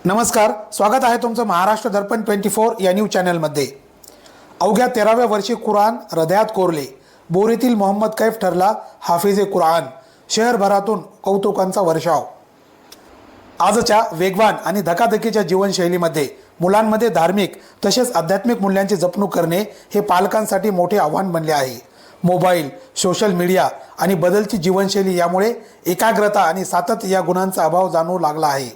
नमस्कार, स्वागत आहे तुमचं महाराष्ट्र दर्पण 24 या न्यूज चॅनलमध्ये। अवघ्या 13व्या वर्षी कुराण हृदयात कोरले, बोरीतील मोहम्मद कैफ ठरला हाफिजे कुराण, शहरभरातून कौतुकांचा वर्षाव। आजच्या वेगवान आणि धकाधकीच्या जीवनशैलीमध्ये मुलांमध्ये धार्मिक तसेच आध्यात्मिक मूल्यांची जपणूक करणे हे पालकांसाठी मोठे आव्हान बनले आहे। मोबाईल, सोशल मीडिया आणि बदलती जीवनशैली यामुळे एकाग्रता आणि सातत्य या गुणांचा अभाव जाणवू लागला आहे।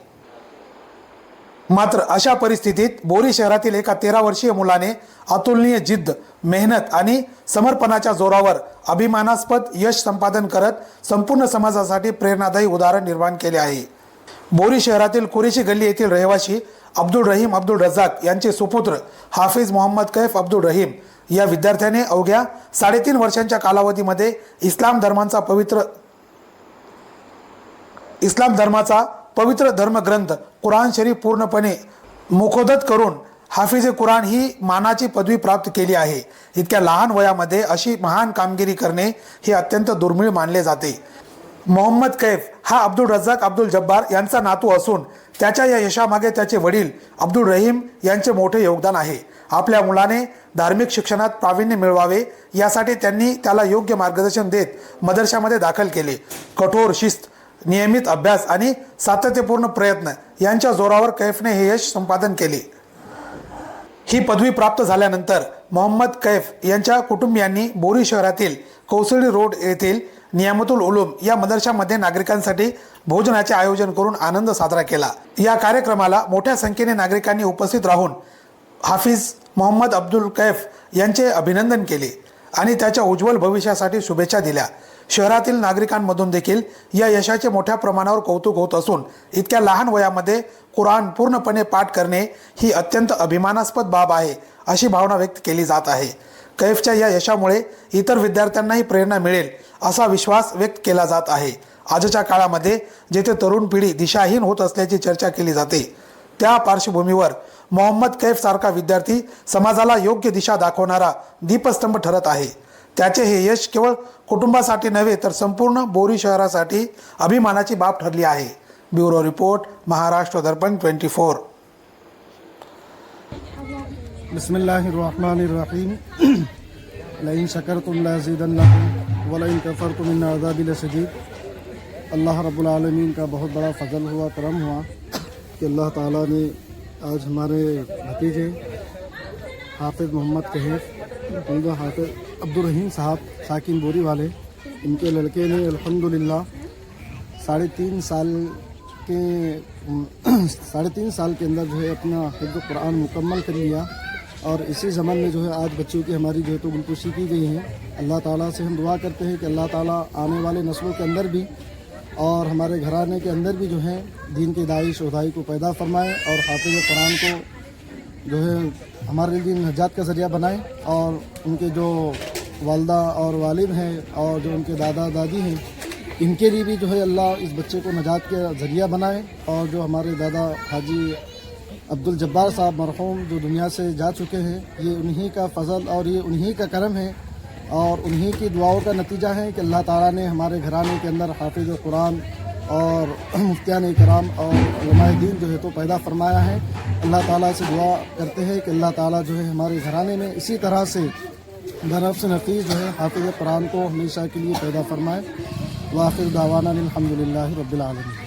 मात्र अशा परिस्थितीत बोरी शहरातील एका 13 वर्षीय मुलाने अतुलनीय जिद्द, मेहनत आणि समर्पणाच्या जोरावर अभिमानास्पद यश संपादन करत संपूर्ण समाजासाठी प्रेरणादायी उदाहरण निर्माण केले आहे। बोरी शहरातील कुरेशी गल्ली येथील रहिवासी अब्दुल रहीम अब्दुल रज्जाक यांचे सुपुत्र हाफिज मोहम्मद कैफ अब्दुल रहीम या विद्यार्थ्याने अवघ्या 3.5 वर्षांच्या कालावधीमध्ये इस्लाम धर्माचा पवित्र धर्मग्रंथ कुराण शरीफ पूर्णपणे मुखोद्गत करून हाफिजे कुराण ही मानाची पदवी प्राप्त केली आहे। इतक्या लहान वयामध्ये अशी महान कामगिरी करणे हे अत्यंत दुर्मिळ मानले जाते। मोहम्मद कैफ हा अब्दुल रज्जाक अब्दुल जब्बार यांचा नातू असून त्याच्या या यशामागे त्याचे वडील अब्दुल रहीम यांचे मोठे योगदान आहे। आपल्या मुलाने धार्मिक शिक्षणात प्रावीण्य मिळवावे यासाठी त्यांनी त्याला योग्य मार्गदर्शन देत मदरशामध्ये दाखल केले। कठोर शिस्त, नियमित अभ्यास आणि सातत्यपूर्ण प्रयत्न यांच्या जोरावर कैफने हे यश संपादन केले। ही पदवी प्राप्त झाल्यानंतर मोहम्मद कैफ यांच्या कुटुंबियांनी बोरी शहरातील कौसळी रोड येथील नियामतुल उलूम या मदरशामध्ये नागरिकांसाठी भोजनाचे आयोजन करून आनंद साजरा केला। या कार्यक्रमाला मोठ्या संख्येने नागरिकांनी उपस्थित राहून हाफिज मोहम्मद अब्दुल कैफ यांचे अभिनंदन केले आणि त्याच्या उज्ज्वल भविष्यासाठी शुभेच्छा दिल्या। शहरातील नागरिकांमधून देखील या यशाचे मोठ्या प्रमाणावर कौतुक होत असून इतक्या लहान वयामध्ये कुराण पूर्णपणे पाठ करणे ही अत्यंत अभिमानास्पद बाब आहे अशी भावना व्यक्त केली जात आहे। कैफच्या या यशामुळे इतर विद्यार्थ्यांनाही प्रेरणा मिळेल असा विश्वास व्यक्त केला जात आहे। आजच्या काळामध्ये जेथे तरुण पिढी दिशाहीन होत असल्याची चर्चा केली जाते, त्या पार्श्वभूमीवर मोहम्मद कैफ सारखा विद्यार्थी समाजाला योग्य दिशा दाखवणारा दीपस्तंभ ठरत आहे। त्याचे हे यश केवळ कुटुंबासाठी नव्हे तर संपूर्ण बोरी शहरासाठी अभिमानाची बाब ठरली आहे। ब्युरो रिपोर्ट, महाराष्ट्र दर्पण 24। बिस्मिल्लाहिर्रहमानिर्रहीम। लइन शकरतुम लअज़ीदन्नकुम वलइन कफरतुम इन्न अज़ाबी लशदीद। अल्लाह रब्बुल आलमीन का बहुत बड़ा फजल हुआ, करम हुआ कि अल्लाह ताला ने आज हमारे भतीजे हाफिज मोहम्मद कैफ हाफिज अब्दुल रहीम साहब साकिन बोरी वाले, इनके लड़के ने अल्हम्दुलिल्लाह 3.5 साल के अंदर जो है अपना हिफ्ज़ कुरान मुकम्मल कर लिया। और इसी ज़मान में जो है आज बच्चों की हमारी जो है तो गुलकुशी की गई है। अल्लाह ताला से हम दुआ करते हैं कि अल्लाह ताला आने वाले नस्लों के अंदर भी और हमारे घराने के अंदर भी जो है दीन के दाइश उदाई को पैदा फरमाए और हाफिज़ कुरान को जो है हमारे लिए नजात का ज़रिया बनाए। और उनके जो वालदा और वालिद हैं और जो उनके दादा दादी हैं, इनके लिए भी जो है अल्लाह इस बच्चे को नजात का ज़रिया बनाए। और जो हमारे दादा हाजी अब्दुल जब्बार साहब मरहूम जो दुनिया से जा चुके हैं, ये उन्हीं का फ़ज़ल और ये उन्हीं का करम है और उन्हीं की दुआओं का नतीजा है कि अल्लाह ताला ने हमारे घराने के अंदर हाफिज़ कुरान और मुफ्तियान कराम और उलमाए दीन जो है तो पैदा फरमाया है। अल्लाह ताला से दुआ करते हैं कि अल्लाह ताला जो है हमारे घराने में इसी तरह से नफ़्स नफीस जो है हाफिज़ कुरान को हमेशा के लिए पैदा फरमाए। वाखिर दावाना अल्हम्दुलिल्लाहि रब्बिल आलमीन।